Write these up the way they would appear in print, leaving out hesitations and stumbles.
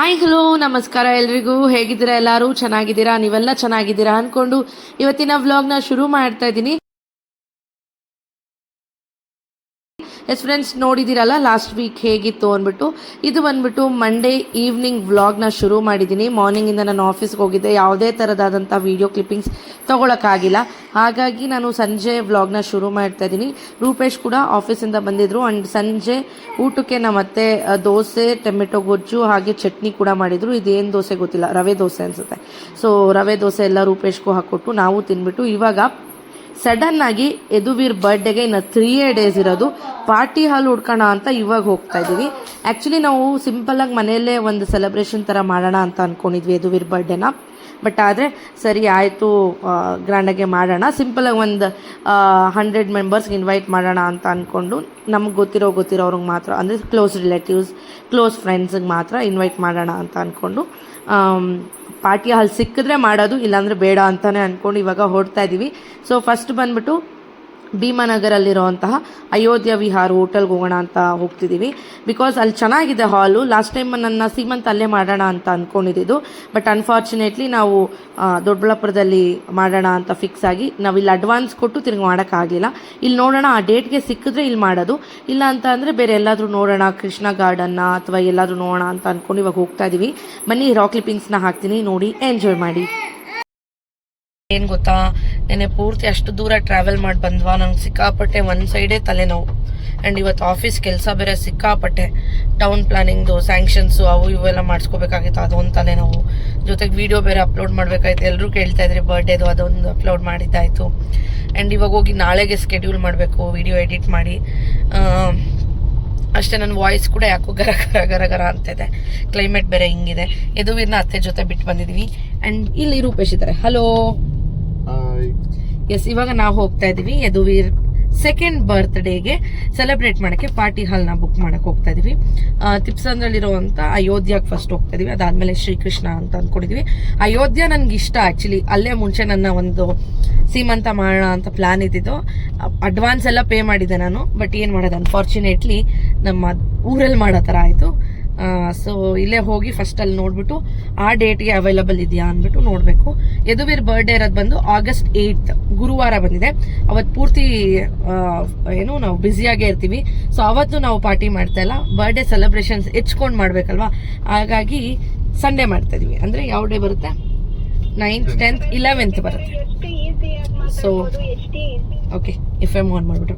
Hi hello ನಮಸ್ಕಾರ ಎಲ್ರಿಗೂ. ಹೇಗಿದ್ದೀರಾ? ಎಲ್ಲರೂ ಚೆನ್ನಾಗಿದ್ದೀರಾ? ನೀವೆಲ್ಲ ಚೆನ್ನಾಗಿದ್ದೀರಾ ಅಂದ್ಕೊಂಡು ಇವತ್ತಿನ ವ್ಲಾಗ್ನ ಶುರು ಮಾಡ್ತಾ ಇದ್ದೀನಿ. ಎಸ್ ಫ್ರೆಂಡ್ಸ್, ನೋಡಿದ್ದೀರಲ್ಲ ಲಾಸ್ಟ್ ವೀಕ್ ಹೇಗಿತ್ತು ಅಂದ್ಬಿಟ್ಟು. ಇದು ಬಂದ್ಬಿಟ್ಟು ಮಂಡೇ ಈವ್ನಿಂಗ್ ವ್ಲಾಗ್ನ ಶುರು ಮಾಡಿದ್ದೀನಿ. ಮಾರ್ನಿಂಗಿಂದ ನಾನು ಆಫೀಸ್ಗೆ ಹೋಗಿದ್ದೆ, ಯಾವುದೇ ಥರದಾದಂಥ ವೀಡಿಯೋ ಕ್ಲಿಪ್ಪಿಂಗ್ಸ್ ತೊಗೊಳಕ್ಕಾಗಿಲ್ಲ. ಹಾಗಾಗಿ ನಾನು ಸಂಜೆ ವ್ಲಾಗ್ನ ಶುರು ಮಾಡ್ತಾ ಇದ್ದೀನಿ. ರೂಪೇಶ್ ಕೂಡ ಆಫೀಸಿಂದ ಬಂದಿದ್ದರು ಆ್ಯಂಡ್ ಸಂಜೆ ಊಟಕ್ಕೆ ನಮ್ಮ ಅತ್ತೆ ದೋಸೆ, ಟೊಮೆಟೊ ಗೊಜ್ಜು ಹಾಗೆ ಚಟ್ನಿ ಕೂಡ ಮಾಡಿದರು. ಇದೇನು ದೋಸೆ ಗೊತ್ತಿಲ್ಲ, ರವೆ ದೋಸೆ ಅನಿಸುತ್ತೆ. ಸೊ ರವೆ ದೋಸೆ ಎಲ್ಲ ರೂಪೇಶ್ಗೂ ಹಾಕ್ಕೊಟ್ಟು ನಾವು ತಿನ್ಬಿಟ್ಟು ಇವಾಗ ಸಡನ್ ಆಗಿ ಯದುವೀರ್ ಬರ್ಡೇಗೆ ಇನ್ನು 3 ಡೇಸ್ ಇರೋದು. ಪಾರ್ಟಿ ಹಾಲ್ ಹುಡ್ಕೋಣ ಅಂತ ಇವಾಗ ಹೋಗ್ತಾ ಇದ್ದೀವಿ. ಆ್ಯಕ್ಚುಲಿ ನಾವು ಸಿಂಪಲ್ಲಾಗಿ ಮನೆಯಲ್ಲೇ ಒಂದು ಸೆಲೆಬ್ರೇಷನ್ ಥರ ಮಾಡೋಣ ಅಂತ ಅಂದ್ಕೊಂಡಿದ್ವಿ ಯದುವೀರ್ ಬರ್ಡೇನ. ಬಟ್ ಆದರೆ ಸರಿ ಆಯಿತು, ಗ್ರ್ಯಾಂಡಾಗೆ ಮಾಡೋಣ, ಸಿಂಪಲಾಗಿ ಒಂದು 100 ಮೆಂಬರ್ಸ್ಗೆ ಇನ್ವೈಟ್ ಮಾಡೋಣ ಅಂತ ಅಂದ್ಕೊಂಡು ನಮ್ಗೆ ಗೊತ್ತಿರೋರಿಗೆ ಮಾತ್ರ, ಅಂದರೆ ಕ್ಲೋಸ್ ರಿಲೇಟಿವ್ಸ್, ಕ್ಲೋಸ್ ಫ್ರೆಂಡ್ಸಿಗೆ ಮಾತ್ರ ಇನ್ವೈಟ್ ಮಾಡೋಣ ಅಂತ ಅಂದ್ಕೊಂಡು ಪಾರ್ಟಿ ಹಾಲ್ ಸಿಕ್ಕಿದ್ರೆ ಮಾಡೋದು, ಇಲ್ಲಾಂದರೆ ಬೇಡ ಅಂತಲೇ ಅಂದ್ಕೊಂಡು ಇವಾಗ ಹೊರಡ್ತಾ ಇದ್ದೀವಿ. ಸೊ ಫಸ್ಟ್ ಬಂದುಬಿಟ್ಟು ಭೀಮಾನಗರಲ್ಲಿರೋಂತಹ ಅಯೋಧ್ಯ ವಿಹಾರ್ ಹೋಟೆಲ್ಗೆ ಹೋಗೋಣ ಅಂತ ಹೋಗ್ತಿದ್ದೀವಿ. ಬಿಕಾಸ್ ಅಲ್ಲಿ ಚೆನ್ನಾಗಿದೆ ಹಾಲು. ಲಾಸ್ಟ್ ಟೈಮ್ ನನ್ನ ಸೀಮಂತ್ ಅಲ್ಲೇ ಮಾಡೋಣ ಅಂತ ಅಂದ್ಕೊಂಡಿದ್ದು, ಬಟ್ ಅನ್ಫಾರ್ಚುನೇಟ್ಲಿ ನಾವು ದೊಡ್ಡಬಳ್ಳಾಪುರದಲ್ಲಿ ಮಾಡೋಣ ಅಂತ ಫಿಕ್ಸ್ ಆಗಿ ನಾವು ಇಲ್ಲಿ ಅಡ್ವಾನ್ಸ್ ಕೊಟ್ಟು ತಿರುಗಿ ಮಾಡೋಕ್ಕಾಗಲಿಲ್ಲ. ಇಲ್ಲಿ ನೋಡೋಣ, ಆ ಡೇಟ್ಗೆ ಸಿಕ್ಕಿದ್ರೆ ಇಲ್ಲಿ ಮಾಡೋದು, ಇಲ್ಲ ಅಂತ ಅಂದರೆ ಬೇರೆ ಎಲ್ಲಾದರೂ ನೋಡೋಣ, ಕೃಷ್ಣ ಗಾರ್ಡನ್ನ ಅಥವಾ ಎಲ್ಲಾದರೂ ನೋಡೋಣ ಅಂತ ಅಂದ್ಕೊಂಡು ಇವಾಗ ಹೋಗ್ತಾ ಇದ್ದೀವಿ. ಬನ್ನಿ, ರಾಕ್ ಕ್ಲಿಪ್ಪಿಂಗ್ಸ್ನ ಹಾಕ್ತೀನಿ, ನೋಡಿ ಎಂಜಾಯ್ ಮಾಡಿ. ಏನು ಗೊತ್ತಾ, ನೆನೆ ಪೂರ್ತಿ ಅಷ್ಟು ದೂರ ಟ್ರಾವೆಲ್ ಮಾಡಿ ಬಂದ್ವಾ, ನಂಗೆ ಸಿಕ್ಕಾಪಟ್ಟೆ ಒಂದು ಸೈಡೇ ತಲೆನೋವು. ಆ್ಯಂಡ್ ಇವತ್ತು ಆಫೀಸ್ ಕೆಲಸ ಬೇರೆ ಸಿಕ್ಕಾಪಟ್ಟೆ, ಟೌನ್ ಪ್ಲಾನಿಂಗ್ದು ಸ್ಯಾಂಕ್ಷನ್ಸು ಅವು ಇವೆಲ್ಲ ಮಾಡಿಸ್ಕೋಬೇಕಾಗಿತ್ತು, ಅದೊಂದು ತಲೆನೋವು. ಜೊತೆಗೆ ವೀಡಿಯೋ ಬೇರೆ ಅಪ್ಲೋಡ್ ಮಾಡಬೇಕಾಯ್ತು. ಎಲ್ಲರೂ ಕೇಳ್ತಾ ಇದ್ರಿ ಬರ್ಡೇದು, ಅದೊಂದು ಅಪ್ಲೋಡ್ ಮಾಡಿದ್ದಾಯಿತು. ಆ್ಯಂಡ್ ಇವಾಗ ಹೋಗಿ ನಾಳೆಗೆ ಸ್ಕೆಡ್ಯೂಲ್ ಮಾಡಬೇಕು ವಿಡಿಯೋ ಎಡಿಟ್ ಮಾಡಿ. ಅಷ್ಟೇ, ನನ್ನ ವಾಯ್ಸ್ ಕೂಡ ಯಾಕೋ ಗರ ಗರ ಗರ ಗರ ಅಂತಿದೆ. ಕ್ಲೈಮೇಟ್ ಬೇರೆ ಹಿಂಗಿದೆ. ಯದುವೀರ್ನ ಅತ್ತೆ ಜೊತೆ ಬಿಟ್ಟು ಬಂದಿದ್ದೀವಿ. ಆ್ಯಂಡ್ ಇಲ್ಲಿ ರೂಪೇಶ್ ಇದ್ದಾರೆ. ಹಲೋ. ಎಸ್, ಇವಾಗ ನಾವು ಹೋಗ್ತಾ ಇದ್ದೀವಿ ಯದುವೀರ್ ಸೆಕೆಂಡ್ ಬರ್ತ್ಡೇಗೆ ಸೆಲೆಬ್ರೇಟ್ ಮಾಡೋಕ್ಕೆ ಪಾರ್ಟಿ ಹಾಲ್ನ ಬುಕ್ ಮಾಡೋಕ್ಕೆ ಹೋಗ್ತಾ ಇದ್ದೀವಿ. ತಿಪ್ಸಂದ್ರಲ್ಲಿರುವಂಥ ಅಯೋಧ್ಯಕ್ಕೆ ಫಸ್ಟ್ ಹೋಗ್ತಾ ಇದೀವಿ, ಅದಾದಮೇಲೆ ಶ್ರೀಕೃಷ್ಣ ಅಂತ ಅಂದ್ಕೊಂಡಿದ್ದೀವಿ. ಅಯೋಧ್ಯ ನನಗೆ ಇಷ್ಟ ಆ್ಯಕ್ಚುಲಿ. ಅಲ್ಲೇ ಮುಂಚೆ ನನ್ನ ಒಂದು ಸೀಮಂತ ಮಾಡೋಣ ಅಂತ ಪ್ಲ್ಯಾನ್ ಇದ್ದಿದ್ದು. ಅಡ್ವಾನ್ಸ್ ಎಲ್ಲ ಪೇ ಮಾಡಿದ್ದೆ ನಾನು, ಬಟ್ ಏನು ಮಾಡೋದು, ಅನ್ಫಾರ್ಚುನೇಟ್ಲಿ ನಮ್ಮ ಊರಲ್ಲಿ ಮಾಡೋ ಥರ ಆಯಿತು. ಸೊ ಇಲ್ಲೇ ಹೋಗಿ ಫಸ್ಟ್ ಅಲ್ಲಿ ನೋಡ್ಬಿಟ್ಟು ಆ ಡೇಟ್ಗೆ ಅವೈಲಬಲ್ ಇದೆಯಾ ಅಂದ್ಬಿಟ್ಟು ನೋಡಬೇಕು. ಯದುವೀರ್ ಬರ್ಡೇ ಇರೋದು ಬಂದು August 8 ಗುರುವಾರ ಬಂದಿದೆ. ಅವತ್ತು ಪೂರ್ತಿ ನಾವು ಬ್ಯುಸಿಯಾಗೇ ಇರ್ತೀವಿ. ಸೊ ಅವತ್ತು ನಾವು ಪಾರ್ಟಿ ಮಾಡ್ತಾ ಇಲ್ಲ, ಬರ್ಡೇ ಸೆಲೆಬ್ರೇಷನ್ಸ್ ಹೆಚ್ಕೊಂಡು ಮಾಡಬೇಕಲ್ವಾ. ಹಾಗಾಗಿ ಸಂಡೇ ಮಾಡ್ತಾ ಇದೀವಿ. ಅಂದರೆ ಯಾವ ಡೇ ಬರುತ್ತೆ? 9th 10th 11th ಬರುತ್ತೆ. ಸೊ ಓಕೆ, FM ಆನ್ ಮಾಡಿಬಿಟ್ರು.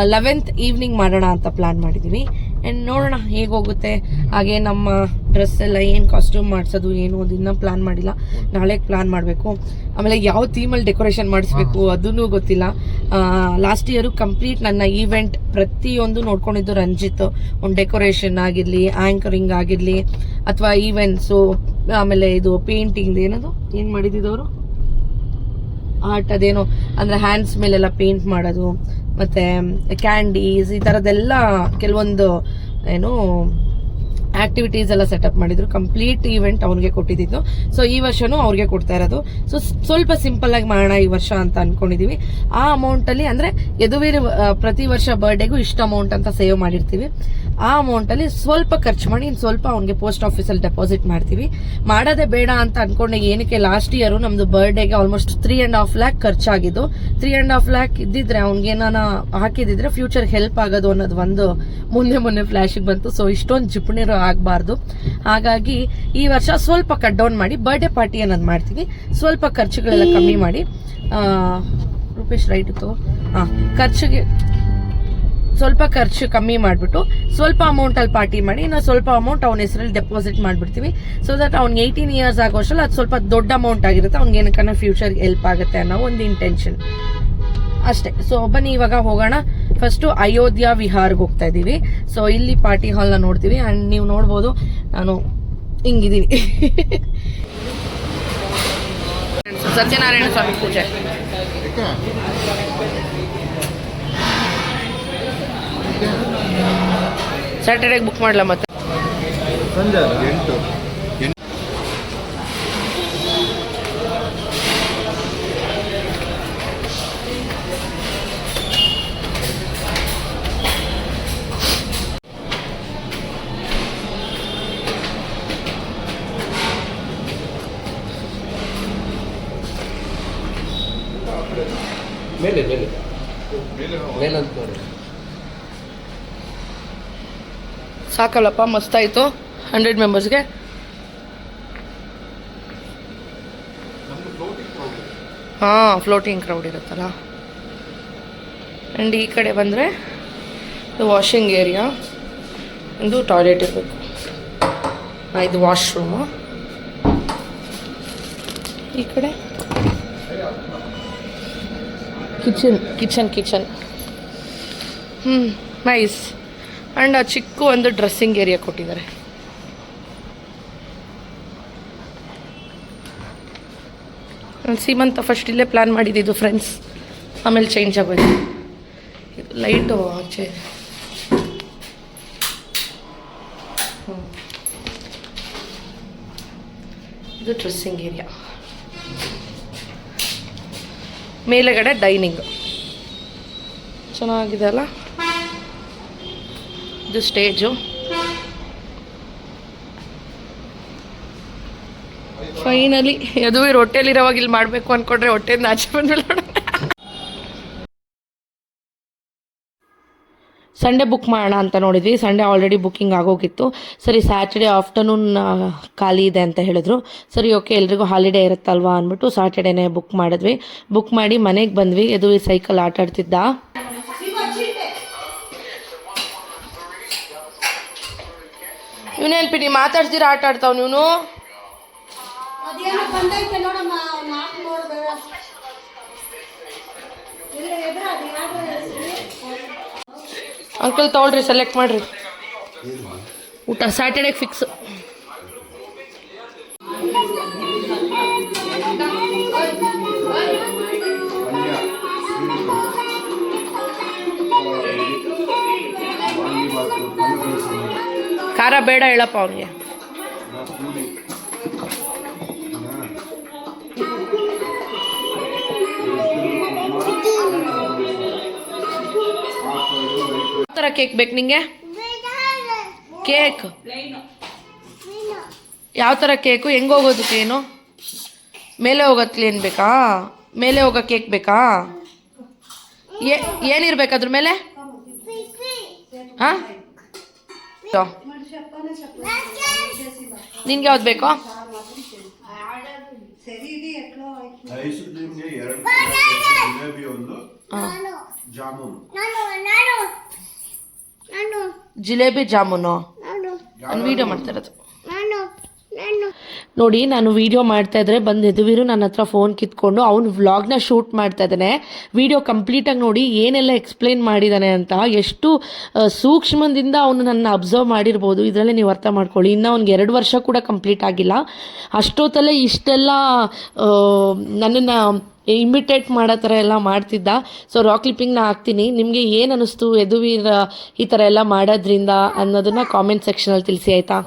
11th ಈವ್ನಿಂಗ್ ಮಾಡೋಣ ಅಂತ ಪ್ಲ್ಯಾನ್ ಮಾಡಿದ್ದೀವಿ. ಆ್ಯಂಡ್ ನೋಡೋಣ ಹೇಗೆ ಹೋಗುತ್ತೆ. ಹಾಗೆ ನಮ್ಮ ಡ್ರೆಸ್ ಎಲ್ಲ ಏನು ಕಾಸ್ಟ್ಯೂಮ್ ಮಾಡಿಸೋದು ಏನು ಅದು ಇನ್ನೂ ಪ್ಲ್ಯಾನ್ ಮಾಡಿಲ್ಲ, ನಾಳೆಗೆ ಪ್ಲ್ಯಾನ್ ಮಾಡಬೇಕು. ಆಮೇಲೆ ಯಾವ ಥೀಮಲ್ಲಿ ಡೆಕೋರೇಷನ್ ಮಾಡಿಸ್ಬೇಕು ಅದೂ ಗೊತ್ತಿಲ್ಲ. ಲಾಸ್ಟ್ ಇಯರು ಕಂಪ್ಲೀಟ್ ನನ್ನ ಈವೆಂಟ್ ಪ್ರತಿಯೊಂದು ನೋಡ್ಕೊಂಡಿದ್ದು ರಂಜಿತ್. ಒಂದು ಡೆಕೋರೇಷನ್ ಆಗಿರಲಿ, ಆ್ಯಂಕರಿಂಗ್ ಆಗಿರಲಿ, ಅಥವಾ ಈವೆಂಟ್ಸು, ಆಮೇಲೆ ಇದು ಪೇಂಟಿಂಗ್ ಏನದು ಏನು ಮಾಡಿದ್ದಿದ್ದವರು ಆರ್ಟ್, ಅದೇನೋ ಅಂದರೆ ಹ್ಯಾಂಡ್ಸ್ ಮೇಲೆಲ್ಲ ಪೇಂಟ್ ಮಾಡೋದು, ಮತ್ತು ಕ್ಯಾಂಡೀಸ್, ಈ ಥರದ್ದೆಲ್ಲ ಕೆಲವೊಂದು ಆಕ್ಟಿವಿಟೀಸ್ ಎಲ್ಲ ಸೆಟಪ್ ಮಾಡಿದ್ರು. ಕಂಪ್ಲೀಟ್ ಈವೆಂಟ್ ಅವ್ರಿಗೆ ಕೊಟ್ಟಿದ್ದು. ಸೊ ಈ ವರ್ಷನೂ ಅವ್ರಿಗೆ ಕೊಡ್ತಾ ಇರೋದು. ಸೊ ಸ್ವಲ್ಪ ಸಿಂಪಲ್ ಆಗಿ ಮಾಡೋಣ ಈ ವರ್ಷ ಅಂತ ಅನ್ಕೊಂಡಿದೀವಿ. ಆ ಅಮೌಂಟಲ್ಲಿ, ಅಂದರೆ ಯದುವೀರ್ ಪ್ರತಿ ವರ್ಷ ಬರ್ಡೇಗೂ ಇಷ್ಟು ಅಮೌಂಟ್ ಅಂತ ಸೇವ್ ಮಾಡಿರ್ತೀವಿ. ಆ ಅಮೌಂಟಲ್ಲಿ ಸ್ವಲ್ಪ ಖರ್ಚು ಮಾಡಿ ಇನ್ನು ಸ್ವಲ್ಪ ಅವ್ನಿಗೆ ಪೋಸ್ಟ್ ಆಫೀಸಲ್ಲಿ ಡೆಪಾಸಿಟ್ ಮಾಡ್ತೀವಿ. ಮಾಡೋದೇ ಬೇಡ ಅಂತ ಅನ್ಕೊಂಡೆ. ಏನಕ್ಕೆ, ಲಾಸ್ಟ್ ಇಯರು ನಮ್ದು ಬರ್ಡೇಗೆ ಆಲ್ಮೋಸ್ಟ್ 3.5 lakh ಖರ್ಚಾಗಿದ್ದು. 3.5 lakh ಇದ್ದಿದ್ರೆ ಅವ್ನಿಗೇನಾನ ಹಾಕಿದಿದ್ರೆ ಫ್ಯೂಚರ್ ಹೆಲ್ಪ್ ಆಗೋದು ಅನ್ನೋದು ಒಂದು ಮೊನ್ನೆ ಫ್ಲಾಶಿಗೆ ಬಂತು. ಸೊ ಇಷ್ಟೊಂದು ಜಿಪಣಿರು ಆಗಬಾರ್ದು. ಹಾಗಾಗಿ ಈ ವರ್ಷ ಸ್ವಲ್ಪ ಕಟ್ ಡೌನ್ ಮಾಡಿ ಬರ್ಡೇ ಪಾರ್ಟಿ ಅನ್ನೋದು ಮಾಡ್ತೀವಿ. ಸ್ವಲ್ಪ ಖರ್ಚುಗಳೆಲ್ಲ ಕಮ್ಮಿ ಮಾಡಿ, ರೂಪೇಶ್ ರೈಟ್ ಇತ್ತು, ಖರ್ಚಿಗೆ ಸ್ವಲ್ಪ ಖರ್ಚು ಕಮ್ಮಿ ಮಾಡಿಬಿಟ್ಟು ಸ್ವಲ್ಪ ಅಮೌಂಟಲ್ಲಿ ಪಾರ್ಟಿ ಮಾಡಿ ಇನ್ನು ಸ್ವಲ್ಪ ಅಮೌಂಟ್ ಅವನ ಹೆಸರಲ್ಲಿ ಡೆಪಾಸಿಟ್ ಮಾಡಿಬಿಡ್ತೀವಿ. ಸೊ ದಟ್ ಅವ್ನಿಗೆ 18 years ಆಗೋಷ್ಟಲ್ಲ ಅದು ಸ್ವಲ್ಪ ದೊಡ್ಡ ಅಮೌಂಟ್ ಆಗಿರುತ್ತೆ, ಅವ್ನಿಗೆ ಏನಕ್ಕನ್ನ ಫ್ಯೂಚರ್ಗೆ ಹೆಲ್ಪ್ ಆಗುತ್ತೆ ಅನ್ನೋ ಒಂದು ಇಂಟೆನ್ಷನ್ ಅಷ್ಟೇ. ಸೊ ಬನ್ನಿ ಇವಾಗ ಹೋಗೋಣ. ಫಸ್ಟು ಅಯೋಧ್ಯ ವಿಹಾರ್ಗೆ ಹೋಗ್ತಾ ಇದ್ದೀವಿ. ಸೊ ಇಲ್ಲಿ ಪಾರ್ಟಿ ಹಾಲ್ನ ನೋಡ್ತೀವಿ. ಆ್ಯಂಡ್ ನೀವು ನೋಡ್ಬೋದು ನಾನು ಹಿಂಗಿದ್ದೀನಿ. ಸತ್ಯನಾರಾಯಣ ಸ್ವಾಮಿ ಪೂಜೆ ಸ್ಯಾಟರ್ಡೇಗೆ ಬುಕ್ ಮಾಡಲ ಮತ್ತೆ ಸಂಜೆ 8. ಮೇಲೆ ಮೇಲೆ ಮೇಲಂತ ನೋಡಿ. ಸಾಕಲ್ಲಪ್ಪ, ಮಸ್ತಾಯಿತು 100 ಮೆಂಬರ್ಸ್ಗೆ. ಹಾಂ, ಫ್ಲೋಟಿಂಗ್ ಕ್ರೌಡ್ ಇರುತ್ತಲ್ಲ. ಆ್ಯಂಡ್ ಈ ಕಡೆ ಬಂದರೆ ಇದು ವಾಷಿಂಗ್ ಏರಿಯಾ, ಇದು ಟಾಯ್ಲೆಟ್ ಇರಬೇಕು. ಇದು ವಾಶ್ರೂಮು. ಈ ಕಡೆ ಕಿಚನ್ ನೈಸ್. ಆ್ಯಂಡ್ ಆ ಚಿಕ್ಕ ಒಂದು ಡ್ರೆಸ್ಸಿಂಗ್ ಏರಿಯಾ ಕೊಟ್ಟಿದ್ದಾರೆ. ಸೀಮಂತ ಫಸ್ಟ್ ಇಲ್ಲೇ ಪ್ಲ್ಯಾನ್ ಮಾಡಿದ್ದು ಫ್ರೆಂಡ್ಸ್, ಆಮೇಲೆ ಚೇಂಜ್ ಆಗೋಯ್ತು. ಇದು ಲೈಟು ಆಚೆ. ಇದು ಡ್ರೆಸ್ಸಿಂಗ್ ಏರಿಯಾ. ಮೇಲೆಗಡೆ ಡೈನಿಂಗ್ ಚೆನ್ನಾಗಿದೆ ಅಲ್ಲ. ಇದು ಸ್ಟೇಜು. ಫೈನಲಿ ಅದು ಹೊಟ್ಟೆಲಿರೋವಾಗ ಇಲ್ಲಿ ಮಾಡಬೇಕು ಅಂದ್ಕೊಂಡ್ರೆ ಹೊಟ್ಟೆಯಿಂದ ಆಚೆ ಬಂದ್ಮೇಲೆ ಸಂಡೇ ಬುಕ್ ಮಾಡೋಣ ಅಂತ ನೋಡಿದ್ವಿ. ಸಂಡೇ ಆಲ್ರೆಡಿ ಬುಕ್ಕಿಂಗ್ ಆಗೋಗಿತ್ತು. ಸರಿ, ಸ್ಯಾಟರ್ಡೇ ಆಫ್ಟರ್ನೂನ್ ಖಾಲಿ ಇದೆ ಅಂತ ಹೇಳಿದ್ರು. ಸರಿ, ಓಕೆ, ಎಲ್ರಿಗೂ ಹಾಲಿಡೇ ಇರುತ್ತಲ್ವಾ ಅಂದ್ಬಿಟ್ಟು ಸ್ಯಾಟರ್ಡೇನೇ ಬುಕ್ ಮಾಡಿದ್ವಿ. ಬುಕ್ ಮಾಡಿ ಮನೆಗೆ ಬಂದ್ವಿ. ಇದು ಈ ಸೈಕಲ್ ಆಟ ಆಡ್ತಿದ್ದ. ಇವನೇನ್ಪಿ ನೀ ಮಾತಾಡ್ತೀರಾ ಆಟ ಆಡ್ತಾವ್ ನೀನು? ಅಂಕಲ್ ತಗೊಳ್ರಿ, ಸೆಲೆಕ್ಟ್ ಮಾಡ್ರಿ. ಊಟ ಸ್ಯಾಟರ್ಡೇಗೆ ಫಿಕ್ಸ್. ಖಾರ ಬೇಡ ಹೇಳಪ್ಪ ಅವನಿಗೆ. ಯಾವ ಥರ ಕೇಕ್ ಬೇಕು ನಿಂಗೆ? ಕೇಕ್ ಯಾವ ಥರ ಕೇಕು? ಹೆಂಗೆ ಹೋಗೋದಕ್ಕೆ? ಏನು ಮೇಲೆ ಹೋಗೋಕ್ಕೆ ಏನು ಬೇಕಾ? ಮೇಲೆ ಹೋಗೋ ಕೇಕ್ ಬೇಕಾ? ಏನಿರ್ಬೇಕು ಅದ್ರ ಮೇಲೆ? ಹಾಂ, ನಿನ್ಗೆ ಯಾವ್ದು ಬೇಕೋ? ಜಿಲೇಬಿ ಜಾಮೂನು. ನಾನು ವಿಡಿಯೋ ಮಾಡ್ತಾ ಇರೋದು ನೋಡಿ. ನಾನು ವಿಡಿಯೋ ಮಾಡ್ತಾ ಇದ್ರೆ ಬಂದು ಯದುವೀರು ನನ್ನ ಹತ್ರ ಫೋನ್ ಕಿತ್ಕೊಂಡು ಅವ್ನು ವ್ಲಾಗ್ನ ಶೂಟ್ ಮಾಡ್ತಾ ಇದ್ದಾನೆ. ವಿಡಿಯೋ ಕಂಪ್ಲೀಟಾಗಿ ನೋಡಿ ಏನೆಲ್ಲ ಎಕ್ಸ್ಪ್ಲೇನ್ ಮಾಡಿದ್ದಾನೆ ಅಂತ. ಎಷ್ಟು ಸೂಕ್ಷ್ಮದಿಂದ ಅವನು ನನ್ನ ಅಬ್ಸರ್ವ್ ಮಾಡಿರ್ಬೋದು. ಇದರಲ್ಲೇ ನೀವು ಅರ್ಥ ಮಾಡ್ಕೊಳ್ಳಿ. ಇನ್ನು ಅವ್ನಿಗೆ 2 ವರ್ಷ ಕೂಡ ಕಂಪ್ಲೀಟ್ ಆಗಿಲ್ಲ. ಅಷ್ಟೊತ್ತಲ್ಲೇ ಇಷ್ಟೆಲ್ಲ ನನ್ನನ್ನು ಇಮಿಟೇಟ್ ಮಾಡೋ ಥರ ಎಲ್ಲ ಮಾಡ್ತಿದ್ದ. ಸೊ ರಾಕ್ ಕ್ಲಿಪ್ಪಿಂಗ್ನ ಹಾಕ್ತೀನಿ. ನಿಮಗೆ ಏನು ಅನ್ನಿಸ್ತು ಯದುವೀರ್ ಈ ಥರ ಎಲ್ಲ ಮಾಡೋದ್ರಿಂದ ಅನ್ನೋದನ್ನು ಕಾಮೆಂಟ್ ಸೆಕ್ಷನಲ್ಲಿ ತಿಳಿಸಿ, ಆಯಿತಾ?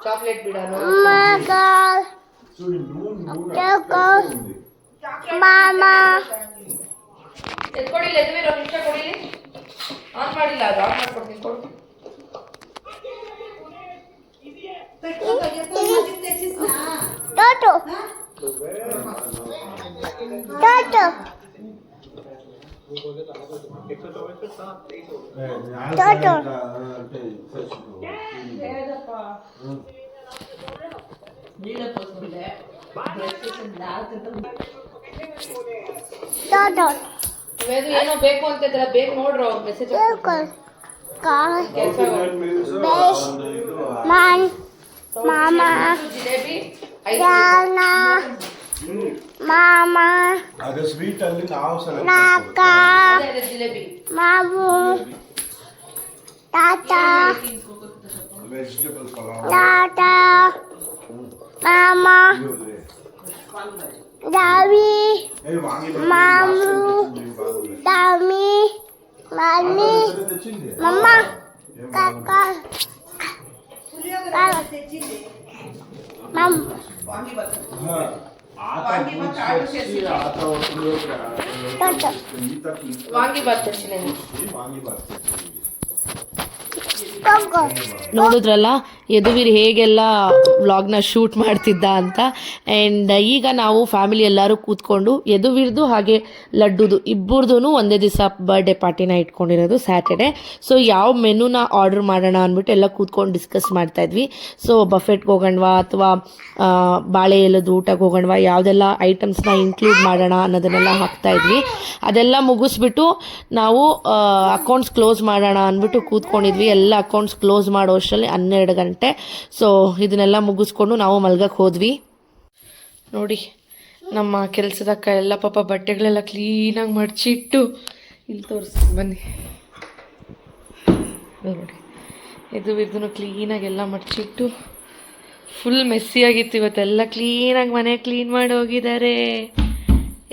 ಚಾಕ್ಲೇಟ್ ಬಿಡೋಣ. ಎತ್ಕೊಡಿಲ್ಲ ಯದುವೀರ್, ಒಂದು ನಿಮಿಷ ಕೊಡಿಲಿ. ಆನ್ ಮಾಡಿಲ್ಲ, ಅದು ಆನ್ ಮಾಡ್ಕೊಡ್ತೀನಿ, ಕೊಡು. ಏನೋ ಬೇಕು ಅಂತಿದ್ರ ಬೇಗ ನೋಡ್ರಿ ಅವ್ರ ಮೆಸೇಜ್ ಜಿಲೇಬಿ ಅದು ಸ್ವೀಟ್ ಅಲ್ಲಿ ನಾವು ಜಿಲೇಬಿ ವೆಜಿಟೇಬಲ್ ಪಲಾವ್ ವಾಂಗಿಬಾತ್ ನೋಡಿದ್ರಲ್ಲ ಯದುವೀರ್ ಹೇಗೆಲ್ಲ ವ್ಲಾಗ್ನ ಶೂಟ್ ಮಾಡ್ತಿದ್ದ ಅಂತ. ಆ್ಯಂಡ್ ಈಗ ನಾವು ಫ್ಯಾಮಿಲಿ ಎಲ್ಲರೂ ಕೂತ್ಕೊಂಡು ಯದುವೀರ್ದು ಹಾಗೆ ಲಡ್ಡುದು ಇಬ್ಬರದು ಒಂದೇ ದಿವಸ ಬರ್ಡೇ ಪಾರ್ಟಿನ ಇಟ್ಕೊಂಡಿರೋದು ಸ್ಯಾಟರ್ಡೆ. ಸೊ ಯಾವ ಮೆನುನ ಆರ್ಡರ್ ಮಾಡೋಣ ಅಂದ್ಬಿಟ್ಟು ಎಲ್ಲ ಕೂತ್ಕೊಂಡು ಡಿಸ್ಕಸ್ ಮಾಡ್ತಾಯಿದ್ವಿ. ಸೊ ಬಫೆಟ್ಗೆ ಹೋಗೋಣವಾ ಅಥವಾ ಬಾಳೆ ಎಲೆದು ಊಟಕ್ಕೆ ಹೋಗೋಣವಾ, ಯಾವುದೆಲ್ಲ ಐಟಮ್ಸ್ನ ಇನ್ಕ್ಲೂಡ್ ಮಾಡೋಣ ಅನ್ನೋದನ್ನೆಲ್ಲ ಹಾಕ್ತಾಯಿದ್ವಿ. ಅದೆಲ್ಲ ಮುಗಿಸ್ಬಿಟ್ಟು ನಾವು ಅಕೌಂಟ್ಸ್ ಕ್ಲೋಸ್ ಮಾಡೋಣ ಅಂದ್ಬಿಟ್ಟು ಕೂತ್ಕೊಂಡಿದ್ವಿ. ಎಲ್ಲ ಅಕೌಂಟ್ಸ್ ಕ್ಲೋಸ್ ಮಾಡೋ ಅಷ್ಟರಲ್ಲಿ 12 ಗಂಟೆ. ಸೊ ಇದನ್ನೆಲ್ಲ ಮುಗಿಸ್ಕೊಂಡು ನಾವು ಮಲ್ಗಕ್ಕೆ ಹೋದ್ವಿ. ನೋಡಿ ನಮ್ಮ ಕೆಲಸದ ಅಕ್ಕ ಎಲ್ಲ ಪಾಪ ಬಟ್ಟೆಗಳೆಲ್ಲ ಕ್ಲೀನಾಗಿ ಮಡಚಿಟ್ಟು ಇಲ್ಲಿ ತೋರಿಸಿ ಬನ್ನಿ. ನೋಡಿ ಇದು ಕ್ಲೀನಾಗಿ ಎಲ್ಲ ಮಡಚಿಟ್ಟು ಫುಲ್ ಮೆಸ್ಸಿಯಾಗಿತ್ತು. ಇವತ್ತೆಲ್ಲ ಕ್ಲೀನಾಗಿ ಮನೆ ಕ್ಲೀನ್ ಮಾಡಿ ಹೋಗಿದ್ದಾರೆ.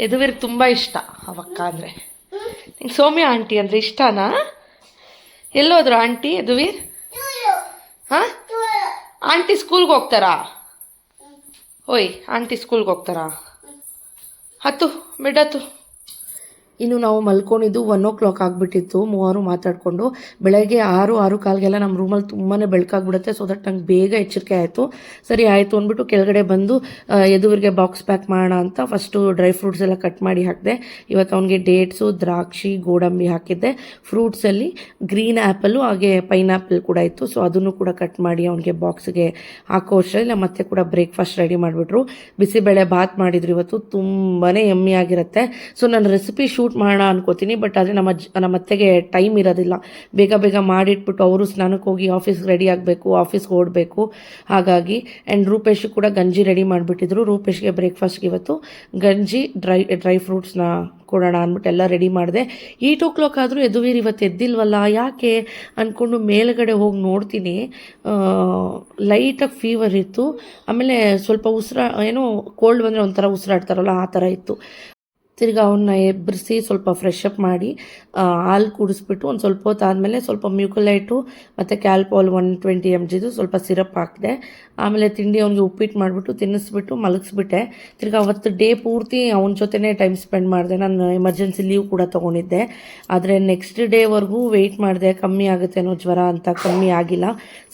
ಯದುವೀರ್ಗೆ ತುಂಬ ಇಷ್ಟ ಅವಕ್ಕ ಅಂದರೆ. ನಿಂಗೆ ಸೌಮ್ಯ ಆಂಟಿ ಅಂದರೆ ಇಷ್ಟನಾ? ಎಲ್ಲೋದ್ರು ಆಂಟಿ ಯದುವೀರ್? ಹಾಂ, ಆಂಟಿ ಸ್ಕೂಲ್ಗೆ ಹೋಗ್ತಾರಾ? ಓಯ್ ಆಂಟಿ ಸ್ಕೂಲ್ಗೆ ಹೋಗ್ತಾರಾ? ಹತ್ತು ಬಿಡತ್ತು. ಇನ್ನು ನಾವು ಮಲ್ಕೊಂಡಿದ್ದು 1 o'clock ಆಗಿಬಿಟ್ಟಿತ್ತು. ಮೂವರು ಮಾತಾಡಿಕೊಂಡು ಬೆಳಗ್ಗೆ 6-6:15 ನಮ್ಮ ರೂಮಲ್ಲಿ ತುಂಬಾ ಬೆಳಕಾಗ್ಬಿಡುತ್ತೆ. ಸೊ ದಟ್ ನಂಗೆ ಬೇಗ ಎಚ್ಚರಿಕೆ ಆಯಿತು. ಸರಿ ಆಯಿತು ಅಂದ್ಬಿಟ್ಟು ಕೆಳಗಡೆ ಬಂದು ಯದುವೀರ್ಗೆ ಬಾಕ್ಸ್ ಪ್ಯಾಕ್ ಮಾಡೋಣ ಅಂತ ಫಸ್ಟು ಡ್ರೈ ಫ್ರೂಟ್ಸ್ ಎಲ್ಲ ಕಟ್ ಮಾಡಿ ಹಾಕಿದೆ. ಇವತ್ತು ಅವನಿಗೆ ಡೇಟ್ಸು, ದ್ರಾಕ್ಷಿ, ಗೋಡಂಬಿ ಹಾಕಿದ್ದೆ. ಫ್ರೂಟ್ಸಲ್ಲಿ ಗ್ರೀನ್ ಆ್ಯಪಲ್ಲು ಹಾಗೆ ಪೈನಾಪಲ್ ಕೂಡ ಇತ್ತು. ಸೊ ಅದನ್ನು ಕೂಡ ಕಟ್ ಮಾಡಿ ಅವನಿಗೆ ಬಾಕ್ಸ್ಗೆ ಹಾಕೋ ಅಷ್ಟರಲ್ಲಿ ಮತ್ತೆ ಕೂಡ ಬ್ರೇಕ್ಫಾಸ್ಟ್ ರೆಡಿ ಮಾಡಿಬಿಟ್ರು. ಬಿಸಿಬೇಳೆ ಬಾತ್ ಮಾಡಿದ್ರು ಇವತ್ತು. ತುಂಬಾ ಯಮ್ಮಿ ಆಗಿರುತ್ತೆ. ಸೊ ನನ್ನ ರೆಸಿಪಿ ಶೂಟ್ ಮಾಡೋಣ ಅನ್ಕೋತೀನಿ, ಬಟ್ ಆದರೆ ನಮ್ಮ ಅತ್ತೆಗೆ ಟೈಮ್ ಇರೋದಿಲ್ಲ. ಬೇಗ ಬೇಗ ಮಾಡಿಟ್ಬಿಟ್ಟು ಅವರು ಸ್ನಾನಕ್ಕೆ ಹೋಗಿ ಆಫೀಸ್ಗೆ ರೆಡಿ ಆಗಬೇಕು, ಆಫೀಸ್ಗೆ ಓಡಬೇಕು. ಹಾಗಾಗಿ ಆ್ಯಂಡ್ ರೂಪೇಶ್ ಕೂಡ ಗಂಜಿ ರೆಡಿ ಮಾಡಿಬಿಟ್ಟಿದ್ರು. ರೂಪೇಶ್ಗೆ ಬ್ರೇಕ್ಫಾಸ್ಟ್ಗೆ ಇವತ್ತು ಗಂಜಿ ಡ್ರೈ ಫ್ರೂಟ್ಸ್ನ ಕೊಡೋಣ ಅಂದ್ಬಿಟ್ಟು ಎಲ್ಲ ರೆಡಿ ಮಾಡಿದೆ. 8 o'clock ಆದರೂ ಯದುವೀರ್ ಇವತ್ತು ಎದ್ದಿಲ್ವಲ್ಲ ಯಾಕೆ ಅಂದ್ಕೊಂಡು ಮೇಲ್ಗಡೆ ಹೋಗಿ ನೋಡ್ತೀನಿ. ಲೈಟಾಗಿ ಫೀವರ್ ಇತ್ತು. ಆಮೇಲೆ ಸ್ವಲ್ಪ ಏನೋ ಕೋಲ್ಡ್ ಬಂದರೆ ಒಂಥರ ಉಸಿರಾಡ್ತಾರಲ್ಲ ಆ ಥರ ಇತ್ತು. ತಿರ್ಗಿ ಅವನ್ನ ಎಬ್ಬರಿಸಿ ಸ್ವಲ್ಪ ಫ್ರೆಶ್ ಅಪ್ ಮಾಡಿ ಹಾಲು ಕುಡಿಸ್ಬಿಟ್ಟು ಒಂದು ಸ್ವಲ್ಪ ಹೊತ್ತು ಆದಮೇಲೆ ಸ್ವಲ್ಪ ಮ್ಯೂಕಲೈಟು ಮತ್ತು ಕ್ಯಾಲ್ಪಾಲ್ 120 mgದು ಸ್ವಲ್ಪ ಸಿರಪ್ ಹಾಕಿದೆ. ಆಮೇಲೆ ತಿಂಡಿ ಅವ್ನಿಗೆ ಉಪ್ಪಿಟ್ಟು ಮಾಡಿಬಿಟ್ಟು ತಿನ್ನಿಸ್ಬಿಟ್ಟು ಮಲಗಿಸ್ಬಿಟ್ಟೆ. ತಿರ್ಗಿ ಅವತ್ತು ಡೇ ಪೂರ್ತಿ ಅವನ ಜೊತೆನೇ ಟೈಮ್ ಸ್ಪೆಂಡ್ ಮಾಡಿದೆ. ನಾನು ಎಮರ್ಜೆನ್ಸಿ ಲೀವ್ ಕೂಡ ತೊಗೊಂಡಿದ್ದೆ. ಆದರೆ ನೆಕ್ಸ್ಟ್ ಡೇವರೆಗೂ ವೆಯ್ಟ್ ಮಾಡಿದೆ, ಕಮ್ಮಿ ಆಗುತ್ತೆ ಅನ್ನೋ ಜ್ವರ ಅಂತ. ಕಮ್ಮಿ ಆಗಿಲ್ಲ.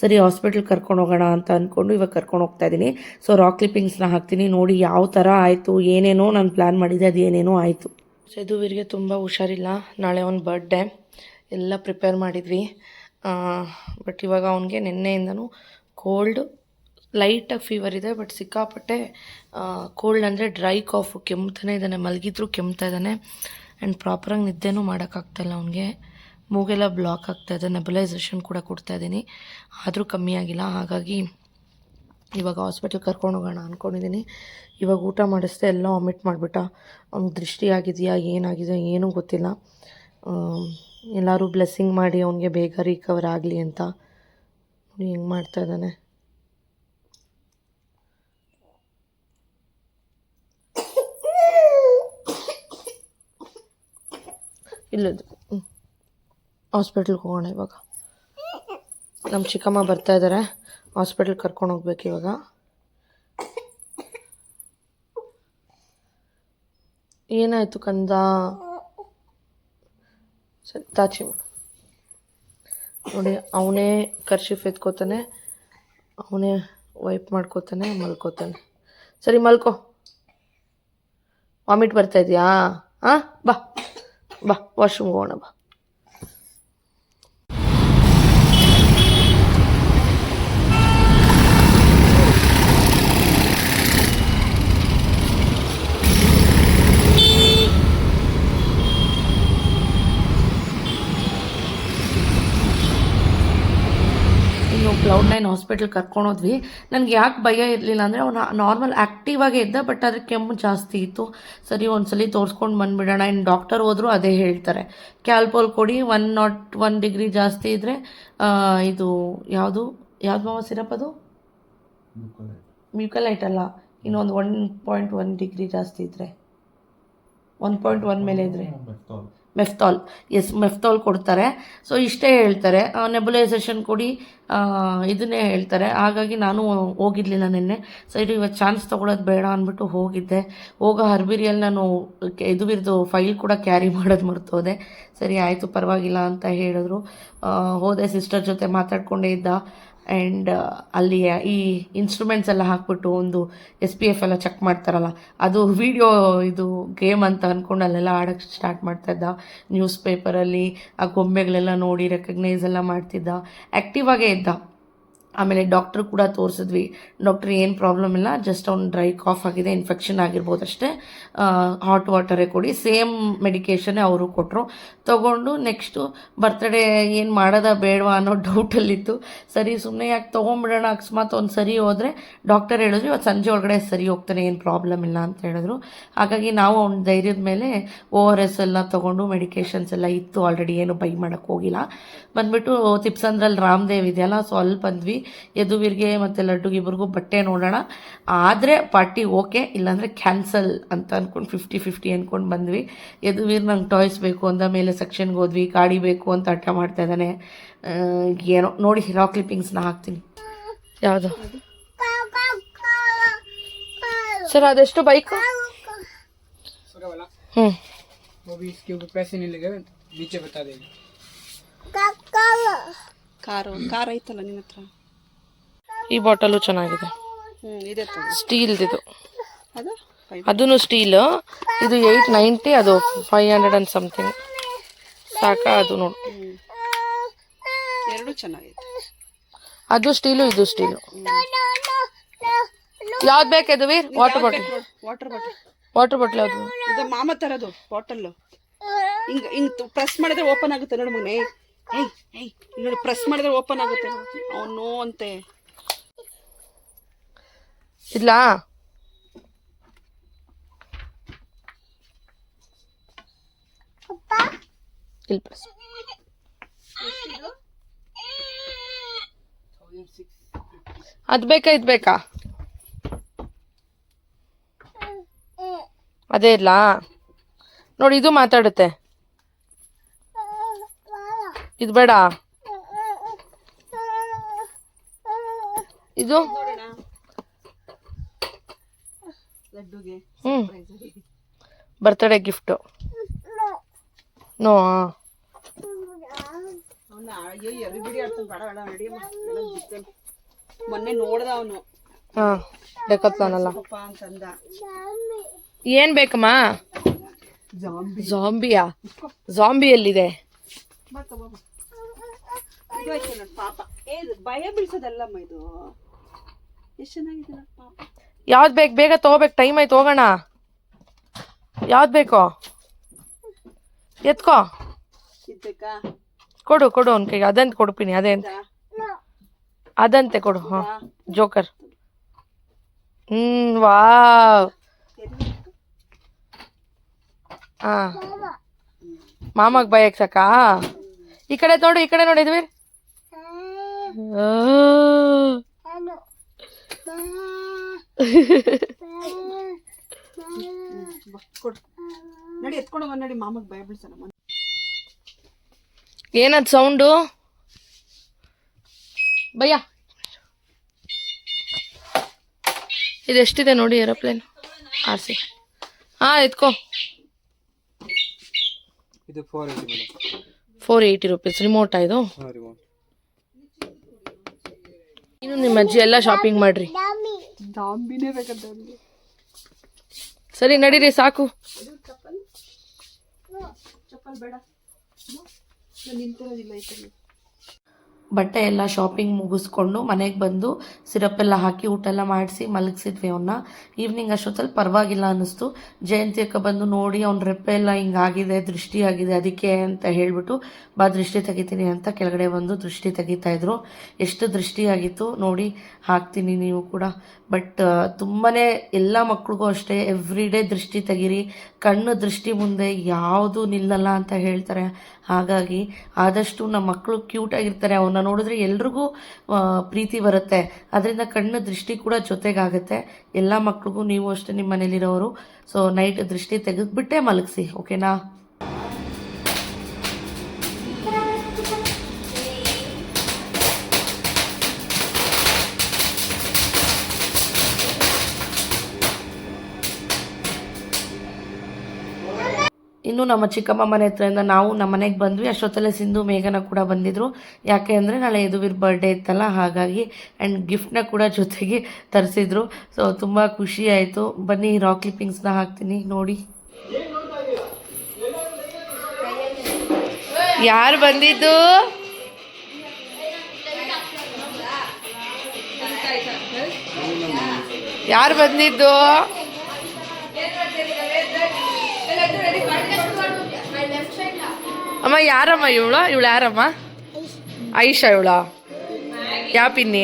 ಸರಿ ಹಾಸ್ಪಿಟ್ಲ್ ಕರ್ಕೊಂಡು ಹೋಗೋಣ ಅಂತ ಅಂದ್ಕೊಂಡು ಇವಾಗ ಕರ್ಕೊಂಡು ಹೋಗ್ತಾ ಇದ್ದೀನಿ. ಸೊ ರಾಕ್ ಕ್ಲಿಪ್ಪಿಂಗ್ಸ್ನ ಹಾಕ್ತೀನಿ, ನೋಡಿ ಯಾವ ಥರ ಆಯಿತು. ಏನೇನೋ ನಾನು ಪ್ಲ್ಯಾನ್ ಮಾಡಿದ್ದೆ ಅದು ಏನೇನೋ ಆಯಿತು. ಯದುವೀರ್ಗೆ ತುಂಬ ಹುಷಾರಿಲ್ಲ. ನಾಳೆ ಅವನ ಬರ್ಡೇ ಎಲ್ಲ ಪ್ರಿಪೇರ್ ಮಾಡಿದ್ವಿ. ಬಟ್ ಇವಾಗ ಅವನಿಗೆ ನಿನ್ನೆಯಿಂದನೂ ಕೋಲ್ಡ್, ಲೈಟಾಗಿ ಫೀವರ್ ಇದೆ. ಬಟ್ ಸಿಕ್ಕಾಪಟ್ಟೆ ಕೋಲ್ಡ್ ಅಂದರೆ ಡ್ರೈ ಕಾಫು, ಕೆಮ್ತಾನೆ ಇದ್ದಾನೆ. ಮಲಗಿದ್ರು ಕೆಮ್ತಾ ಇದ್ದಾನೆ. ಆ್ಯಂಡ್ ಪ್ರಾಪರಾಗಿ ನಿದ್ದೆನೂ ಮಾಡೋಕ್ಕಾಗ್ತಾಯಿಲ್ಲ ಅವನಿಗೆ. ಮೂಗೆಲ್ಲ ಬ್ಲಾಕ್ ಆಗ್ತಾಯಿದೆ. ನೆಬುಲೈಸೇಷನ್ ಕೂಡ ಕೊಡ್ತಾಯಿದ್ದೀನಿ, ಆದರೂ ಕಮ್ಮಿ ಆಗಿಲ್ಲ. ಹಾಗಾಗಿ ಇವಾಗ ಹಾಸ್ಪಿಟ್ಲ್ ಕರ್ಕೊಂಡು ಹೋಗೋಣ ಅಂದ್ಕೊಂಡಿದ್ದೀನಿ. ಇವಾಗ ಊಟ ಮಾಡಿಸ್ದೆ ಎಲ್ಲ ವಾಮಿಟ್ ಮಾಡಿಬಿಟ್ಟ. ಅವ್ನಿಗೆ ದೃಷ್ಟಿ ಆಗಿದೆಯಾ ಏನಾಗಿದೆ ಏನೂ ಗೊತ್ತಿಲ್ಲ. ಎಲ್ಲರೂ ಬ್ಲೆಸ್ಸಿಂಗ್ ಮಾಡಿ ಅವನಿಗೆ ಬೇಗ ರಿಕವರ್ ಆಗಲಿ ಅಂತ. ನೋಡಿ ಹೆಂಗೆ ಮಾಡ್ತಾ ಇದ್ದಾನೆ. ಇಲ್ಲದು ಹಾಸ್ಪಿಟ್ಲ್ಗೆ ಹೋಗೋಣ ಇವಾಗ. ನಮ್ಮ ಚಿಕ್ಕಮ್ಮ ಬರ್ತಾ ಇದ್ದಾರೆ. ಹಾಸ್ಪಿಟ್ಲ್ಗೆ ಕರ್ಕೊಂಡು ಹೋಗ್ಬೇಕು ಇವಾಗ. ಏನಾಯಿತು ಕಂದ? ಸರಿ ತಾಚಿ ನೋಡಿ, ಅವನೇ ಕರ್ಶಿಫ್ ಎತ್ಕೋತಾನೆ, ಅವನೇ ವೈಪ್ ಮಾಡ್ಕೋತಾನೆ, ಮಲ್ಕೋತಾನೆ. ಸರಿ ಮಲ್ಕೋ. ವಾಮಿಟ್ ಬರ್ತಾ ಇದೆಯಾ? ಹಾಂ, ಬಾ ಬಾ ವಾಶ್ರೂಮ್ಗೆ ಹೋಗೋಣ ಬಾ. ಮಾರ್ನಿಂಗು Cloud9 ಹಾಸ್ಪಿಟಲ್ ಕರ್ಕೊಂಡೋದ್ವಿ. ನನಗೆ ಯಾಕೆ ಭಯ ಇರಲಿಲ್ಲ ಅಂದರೆ ಅವನು ನಾರ್ಮಲ್ ಆ್ಯಕ್ಟಿವ್ ಆಗೇ ಇದ್ದ, ಬಟ್ ಅದ್ರ ಕೆಮ್ಮು ಜಾಸ್ತಿ ಇತ್ತು. ಸರಿ ಒಂದ್ಸಲಿ ತೋರಿಸ್ಕೊಂಡು ಬಂದುಬಿಡೋಣ. ಇನ್ನು ಡಾಕ್ಟರ್ ಹೋದರೂ ಅದೇ ಹೇಳ್ತಾರೆ, ಕ್ಯಾಲ್ಪೋಲ್ ಕೊಡಿ, 101 ಡಿಗ್ರಿ ಜಾಸ್ತಿ ಇದ್ದರೆ ಇದು ಯಾವುದು ಮಾವ ಸಿರಪ್, ಅದು ಮ್ಯೂಕಲೈಟ್ ಅಲ್ಲ, ಇನ್ನೊಂದು 1.1 ಡಿಗ್ರಿ ಜಾಸ್ತಿ ಇದ್ದರೆ, 1.1 ಮೇಲೆ ಇದ್ದರೆ ಮೆಫ್ತಾಲ್ ಕೊಡ್ತಾರೆ. ಸೊ ಇಷ್ಟೇ ಹೇಳ್ತಾರೆ. ನೆಬುಲೈಸೇಷನ್ ಕೊಡಿ, ಇದನ್ನೇ ಹೇಳ್ತಾರೆ. ಹಾಗಾಗಿ ನಾನು ಹೋಗಿರಲಿಲ್ಲ ನಿನ್ನೆ. ಸರಿ ಇವತ್ತು ಚಾನ್ಸ್ ತೊಗೊಳೋದು ಬೇಡ ಅಂದ್ಬಿಟ್ಟು ಹೋಗಿದ್ದೆ. ಹರ್ಬಿರಿಯಲ್ಲಿ ನಾನು ಇದುವಿರ್ದು ಫೈಲ್ ಕೂಡ ಕ್ಯಾರಿ ಮಾಡೋದು ಮರ್ತೋದೆ. ಸರಿ ಆಯಿತು ಪರವಾಗಿಲ್ಲ ಅಂತ ಹೇಳಿದ್ರು. ಹೋದೆ, ಸಿಸ್ಟರ್ ಜೊತೆ ಮಾತಾಡ್ಕೊಂಡೇ ಇದ್ದ. ಆ್ಯಂಡ್ ಅಲ್ಲಿ ಈ ಇನ್ಸ್ಟ್ರೂಮೆಂಟ್ಸ್ ಎಲ್ಲ ಹಾಕ್ಬಿಟ್ಟು ಒಂದು SPF ಎಲ್ಲ ಚೆಕ್ ಮಾಡ್ತಾರಲ್ಲ, ಅದು ವಿಡಿಯೋ ಇದು ಗೇಮ್ ಅಂತ ಅಂದ್ಕೊಂಡು ಅಲ್ಲೆಲ್ಲ ಆಡೋಕ್ಕೆ ಸ್ಟಾರ್ಟ್ ಮಾಡ್ತಾಯಿದ್ದ. ನ್ಯೂಸ್ ಪೇಪರಲ್ಲಿ ಆ ಗೊಂಬೆಗಳೆಲ್ಲ ನೋಡಿ ರೆಕಗ್ನೈಸ್ ಎಲ್ಲ ಮಾಡ್ತಿದ್ದ, ಆ್ಯಕ್ಟಿವ್ ಆಗೇ ಇದ್ದ. ಆಮೇಲೆ ಡಾಕ್ಟ್ರು ಕೂಡ ತೋರಿಸಿದ್ವಿ. ಡಾಕ್ಟ್ರ್ ಏನು ಪ್ರಾಬ್ಲಮ್ ಇಲ್ಲ, ಜಸ್ಟ್ ಅವ್ನು ಡ್ರೈ ಕಾಫ್ ಆಗಿದೆ, ಇನ್ಫೆಕ್ಷನ್ ಆಗಿರ್ಬೋದು ಅಷ್ಟೇ, ಹಾಟ್ ವಾಟರೇ ಕೊಡಿ, ಸೇಮ್ ಮೆಡಿಕೇಷನ್ನೇ ಅವರು ಕೊಟ್ಟರು. ತೊಗೊಂಡು ನೆಕ್ಸ್ಟು ಬರ್ತ್ಡೇ ಏನು ಮಾಡೋದ ಬೇಡವಾ ಅನ್ನೋ ಡೌಟಲ್ಲಿತ್ತು. ಸರಿ ಸುಮ್ಮನೆ ಯಾಕೆ ತೊಗೊಂಬಿಡೋಣ, ಅಕಸ್ಮಾತ್ ಒಂದು ಸರಿ ಹೋದರೆ ಡಾಕ್ಟರ್ ಹೇಳಿದ್ರು ಇವತ್ತು ಸಂಜೆ ಒಳಗಡೆ ಸರಿ ಹೋಗ್ತಾನೆ, ಏನು ಪ್ರಾಬ್ಲಮ್ ಇಲ್ಲ ಅಂತ ಹೇಳಿದ್ರು. ಹಾಗಾಗಿ ನಾವು ಅವ್ನ ಧೈರ್ಯದ ಮೇಲೆ ORS ಎಲ್ಲ ತೊಗೊಂಡು ಮೆಡಿಕೇಷನ್ಸ್ ಎಲ್ಲ ಇತ್ತು ಆಲ್ರೆಡಿ, ಏನು ಬೈ ಮಾಡೋಕ್ಕೆ ಹೋಗಿಲ್ಲ. ಬಂದುಬಿಟ್ಟು ತಿಪ್ಸಂದ್ರಲ್ಲಿ ರಾಮದೇವ್ ಇದೆಯಲ್ಲ, ಸೊ ಅಲ್ಲಿ ಬಂದ್ವಿ. ಯದುವೀರ್ಗೆ ಮತ್ತು ಲಡ್ಡುಗೆ ಇಬ್ಬರಿಗೂ ಬಟ್ಟೆ ನೋಡೋಣ, ಆದರೆ ಪಾರ್ಟಿ ಓಕೆ, ಇಲ್ಲಾಂದರೆ ಕ್ಯಾನ್ಸಲ್ ಅಂತ ಅಂದ್ಕೊಂಡು 50-50 ಅಂದ್ಕೊಂಡು ಬಂದ್ವಿ. ಯದುವೀರ್ ನಂಗೆ ಟಾಯ್ಸ್ ಬೇಕು ಅಂದ ಮೇಲೆ ಸೆಕ್ಷನ್ಗೆ ಹೋದ್ವಿ. ಗಾಡಿ ಬೇಕು ಅಂತ ಹಠ ಮಾಡ್ತಾ ಇದ್ದಾನೆ. ಏನೋ ನೋಡಿ, ರಾಕ್ ಕ್ಲಿಪ್ಪಿಂಗ್ಸ್ನ ಹಾಕ್ತೀನಿ. ಯಾವುದು ಸರ್, ಅದೆಷ್ಟು ಬೈಕು? वो भी इसके ऊपर पैसे नहीं लगे, नीचे बता देंगे. ಕಾರ್ ಐತಲ್ಲ ನಿನ್ನ ಹತ್ರ? ಈ ಬಾಟಲು ಚೆನ್ನಾಗಿದೆ, ಇದೆ ಸ್ಟೀಲ್ದಿದು. ಅದು ಅದೂ ಸ್ಟೀಲು. ಇದು 890, ಅದು 500 and ಸಮಥಿಂಗ್. ಸಾಕಾ? ಅದು ನೋಡು, ಎರಡು ಚೆನ್ನಾಗಿದೆ. ಅದು ಸ್ಟೀಲು, ಇದು ಸ್ಟೀಲು. ಯಾವ್ದು ಬೇಕು ಯದುವೀರ್? ವಾಟರ್ ಬಾಟಲ್ ಯಾವುದು? ಇದು ಮಾಮ ತರದು ಬಾಟಲ್. ಹಿಂಗ್ ಹಿಂಗ್ ಪ್ರೆಸ್ ಮಾಡಿದ್ರೆ ಓಪನ್ ಆಗುತ್ತೆ ನೋಡು ಮನೆ. ನೋಡಿ, ಪ್ರೆಸ್ ಮಾಡಿದ್ರೆ ಓಪನ್ ಆಗುತ್ತೆ. ಅವನು ಅಂತೆ ಇಲ್ಲ ಇಲ್ಲಿ ಪ್ರೆಸ್. ಅದು ಬೇಕಾ ಇದು ಬೇಕಾ? ಅದೇ ಇರ್ಲಾ? ನೋಡಿ, ಇದು ಮಾತಾಡುತ್ತೆ, ಇದು ಬೇಡ. ಇದು ಬರ್ತ್ಡೇ ಗಿಫ್ಟು. ನೋ ಮೊನ್ನೆ ನೋಡ್ದ ಅವನು. ಹಾಂ, ಡೆಕತ್ಲಾನಲ್ಲ. ಅಂತಂದ ಏನ್ ಬೇಕಮ್ಮ? ಜಾಂಬಿಯಾ? ಜಾಂಬಿ ಎಲ್ಲಿದೆ? ಪಾಪ ಭಯ ಬೀಳ್ಸೋದಲ್ಲಮ್ಮ ಇದು. ಎಷ್ಟು ಚೆನ್ನಾಗಿದೆ ಪಾಪ. ಯಾವ್ದು ಬೇಕು? ಬೇಗ ತಗೋಬೇಕು, ಟೈಮ್ ಆಯ್ತು, ಹೋಗೋಣ. ಯಾವ್ದು ಬೇಕೋ ಎತ್ಕೋ. ಇದ್ದಕ್ಕ ಕೊಡು ಅವ್ನ ಕೈಗೆ. ಅದಂತ ಕೊಡ್ತೀನಿ, ಅದಂತೆ ಕೊಡು. ಹಾಂ, ಜೋಕರ್. ವಾವ್. ಹಾಂ, ಮಾಮಾಗ್ ಬಯಕ್ ಸಾಕಾ? ಈ ಕಡೆ ನೋಡು, ಈ ಕಡೆ ನೋಡಿದ್ವಿ. ನಡಿ ಎತ್ಕೊಂಡು ನಡಿ, ಮಾಮಗ್ ಭಯ ಬೀಳ್ಸಣ. ಏನದ್ ಸೌಂಡು? ಭಯ. ಇದೆಷ್ಟಿದೆ ನೋಡಿ ಏರೋಪ್ಲೇನ್. ಆರ್ಸಿ. ಹಾಂ, ಎತ್ಕೋ. ಇದು 480 ಮೇಡಮ್. 480 ರೂಪೀಸ್. ರಿಮೋಟಾ ಇದು? ಹಾಂ, ರಿಮೋಟ್. ಇನ್ನು ನಿಮ್ಮ ಅಜ್ಜಿ ಎಲ್ಲ ಶಾಪಿಂಗ್ ಮಾಡ್ರಿ. ದಾಂಬಿನೇ ಬೇಕಂತ. ಸರಿ ನಡೀರಿ, ಸಾಕು. ಚಪ್ಪಲ್ ಬೇಡ, ನಿಂತಿರೋದಿಲ್ಲ. ಬಟ್ಟೆ ಎಲ್ಲ ಶಾಪಿಂಗ್ ಮುಗಿಸ್ಕೊಂಡು ಮನೆಗೆ ಬಂದು ಸಿರಪ್ ಎಲ್ಲ ಹಾಕಿ ಊಟ ಎಲ್ಲ ಮಾಡಿಸಿ ಮಲಗಿಸಿದ್ವಿ ಅವನ್ನ. ಈವ್ನಿಂಗ್ ಅಷ್ಟೊತ್ತಲ್ಲಿ ಪರವಾಗಿಲ್ಲ ಅನ್ನಿಸ್ತು. ಜಯಂತಿ ಅಕ್ಕ ಬಂದು ನೋಡಿ ಅವ್ನ ರೆಪ್ಪೆ ಎಲ್ಲ ಹಿಂಗಾಗಿದೆ, ದೃಷ್ಟಿ ಆಗಿದೆ, ಅದಕ್ಕೆ ಅಂತ ಹೇಳಿಬಿಟ್ಟು ಬಾ ದೃಷ್ಟಿ ತೆಗಿತೀನಿ ಅಂತ ಕೆಳಗಡೆ ಬಂದು ದೃಷ್ಟಿ ತೆಗಿತಾ ಇದ್ರು. ಎಷ್ಟು ದೃಷ್ಟಿ ಆಗಿತ್ತು ನೋಡಿ, ಹಾಕ್ತೀನಿ ನೀವು ಕೂಡ. ಬಟ್ ತುಂಬಾ ಎಲ್ಲ ಮಕ್ಳಿಗೂ ಅಷ್ಟೇ ಎವ್ರಿ ಡೇ ದೃಷ್ಟಿ ತೆಗೀರಿ, ಕಣ್ಣು ದೃಷ್ಟಿ ಮುಂದೆ ಯಾವುದು ನಿಲ್ಲಲ್ಲ ಅಂತ ಹೇಳ್ತಾರೆ. ಹಾಗಾಗಿ ಆದಷ್ಟು ನಮ್ಮ ಮಕ್ಕಳು ಕ್ಯೂಟಾಗಿರ್ತಾರೆ, ಅವನ್ನ ನೋಡಿದ್ರೆ ಎಲ್ರಿಗೂ ಪ್ರೀತಿ ಬರುತ್ತೆ. ಅದರಿಂದ ಕಣ್ಣು ದೃಷ್ಟಿ ಕೂಡ ಜೊತೆಗಾಗುತ್ತೆ. ಎಲ್ಲ ಮಕ್ಳಿಗೂ ನೀವು ಅಷ್ಟೇ ನಿಮ್ಮ ಮನೇಲಿರೋರು ಸೊ ನೈಟ್ ದೃಷ್ಟಿ ತೆಗೆದ್ಬಿಟ್ಟೆ ಮಲಗಿಸಿ, ಓಕೆನಾ? ಇನ್ನು ನಮ್ಮ ಚಿಕ್ಕಮ್ಮ ಮನೆ ಹತ್ರದಿಂದ ನಾವು ನಮ್ಮ ಮನೆಗೆ ಬಂದ್ವಿ. ಅಷ್ಟೊತ್ತಲ್ಲೇ ಸಿಂಧು ಮೇಘನ ಕೂಡ ಬಂದಿದ್ರು. ಯಾಕೆ ಅಂದರೆ ನಾಳೆ ಯದುವೀರ್ ಬರ್ಡೇ ಇತ್ತಲ್ಲ, ಹಾಗಾಗಿ ಆ್ಯಂಡ್ ಗಿಫ್ಟ್ನ ಕೂಡ ಜೊತೆಗೆ ತರಿಸಿದ್ರು. ಸೊ ತುಂಬ ಖುಷಿ ಆಯಿತು. ಬನ್ನಿ ರಾಕ್ ಕ್ಲಿಪ್ಪಿಂಗ್ಸ್ನ ಹಾಕ್ತೀನಿ ನೋಡಿ. ಯಾರು ಬಂದಿದ್ದು? ಯಾರು ಬಂದಿದ್ದು? ಅಮ್ಮ ಯಾರಮ್ಮ ಇವಳು? ಯಾರಮ್ಮ? ಐಶಾ ಇವಳ? ಯಾವ ಪಿನ್ನಿ?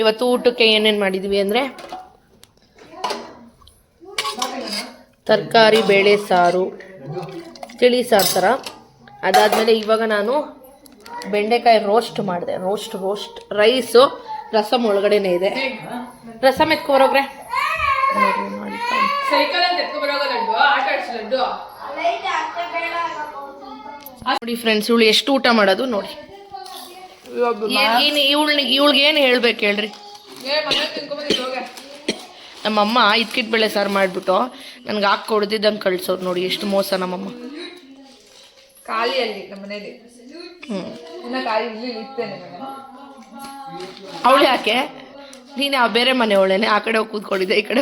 ಇವತ್ತು ಊಟಕ್ಕೆ ಏನೇನು ಮಾಡಿದ್ವಿ ಅಂದರೆ ತರಕಾರಿ ಬೇಳೆ ಸಾರು, ತಿಳಿ ಸಾರು ಥರ. ಅದಾದಮೇಲೆ ಇವಾಗ ನಾನು ಬೆಂಡೆಕಾಯಿ ರೋಸ್ಟ್ ಮಾಡಿದೆ. ರೋಸ್ಟ್ ರೈಸು, ರಸಮ್ ಒಳಗಡೆನೇ ಇದೆ. ರಸಮ್ ಎತ್ಕೊಬರೋಗ್ರೆ ನೋಡಿ ಫ್ರೆಂಡ್ಸ್, ಇವಳು ಎಷ್ಟು ಊಟ ಮಾಡೋದು ನೋಡಿ. ಇವಳಿಗೆ ಏನು ಹೇಳ್ಬೇಕು ಹೇಳ್ರಿ? ನಮ್ಮಮ್ಮ ಇದ್ಕಿಟ್ ಬೇಳೆ ಸಾರು ಮಾಡಿಬಿಟ್ಟು ನನಗೆ ಹಾಕಿ ಕೊಡ್ದಿದ್ದಂಗೆ ಕಳ್ಸೋರು ನೋಡಿ, ಎಷ್ಟು ಮೋಸ ನಮ್ಮಮ್ಮ. ಖಾಲಿಯಲ್ಲಿ ನಮ್ಮ ಮನೇಲಿ ಅವಳು ಯಾಕೆ? ನೀನು ಬೇರೆ ಮನೆ ಒಳ್ಳೆನೆ, ಆ ಕಡೆ ಹೋಗಿ ಕೂತ್ಕೊಂಡಿದ್ದೆ, ಈ ಕಡೆ